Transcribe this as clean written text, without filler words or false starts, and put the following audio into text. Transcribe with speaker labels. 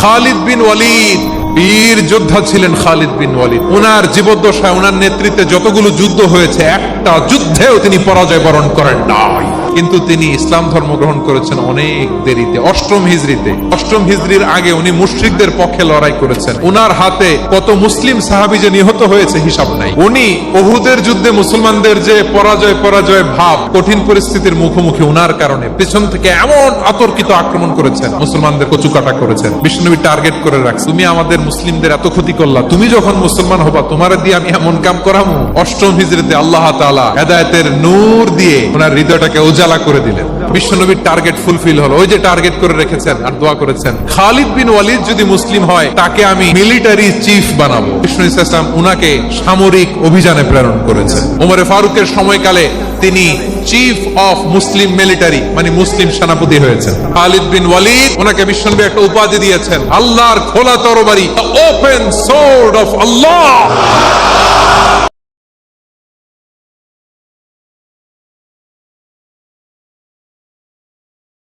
Speaker 1: খালিদ বিন ওয়ালিদ বীর যোদ্ধা ছিলেন। খালিদ বিন ওয়ালিদ ওনার জীবদ্দশায় ওনার নেতৃত্বে যতগুলো যুদ্ধ হয়েছে একটা যুদ্ধেও তিনি পরাজয় বরণ করেন নাই। কিন্তু তিনি ইসলাম ধর্ম গ্রহণ করেছেন অনেক দেরিতে, অষ্টম হিজরিতে। অষ্টম হিজরির আগে উনি মুশরিকদের পক্ষে লড়াই করেছেন। উনার হাতে কত মুসলিম সাহাবী যে নিহত হয়েছে হিসাব নাই। উনি উহুদের যুদ্ধে মুসলমানদের যে পরাজয় ভাব, কঠিন পরিস্থিতির মুখোমুখি উনার কারণে পেছন থেকে এমন অতর্কিত আক্রমণ করেছেন, মুসলমানদের কচুকাটা করেছেন। বিষ্ণুনবী টার্গেট করে রাখছে, তুমি আমাদের মুসলিমদের এত ক্ষতি করলা, তুমি যখন মুসলমান হবা তোমার দিয়ে আমি এমন কাম করামু। অষ্টম হিজরিতে আল্লাহ তাআলা হেদায়েতের নূর দিয়ে ওনার হৃদয়টাকে উজালা করে দিলেন। বিশ্বনবীর টার্গেট ফুলফিল হলো। ওই যে টার্গেট করে রেখেছেন আর দোয়া করেছেন, খালিদ বিন ওয়ালিদ যদি মুসলিম হয় তাকে আমি মিলিটারি চিফ বানাবো। বিষ্ণু ইসলাম উনাকে সামরিক অভিযানে প্রেরণ করেছেন। ওমরে ফারুকের সময়কালে তিনি চিফ অফ মুসলিম মিলিটারি মানে মুসলিম সেনাপতি হয়েছেন। খালিদ বিন ওয়ালিদ ওনাকে বিশ্বনবী একটা উপাধি দিয়েছেন, আল্লাহর খোলা তরবারি, ওপেন সোর্ড অফ আল্লাহ।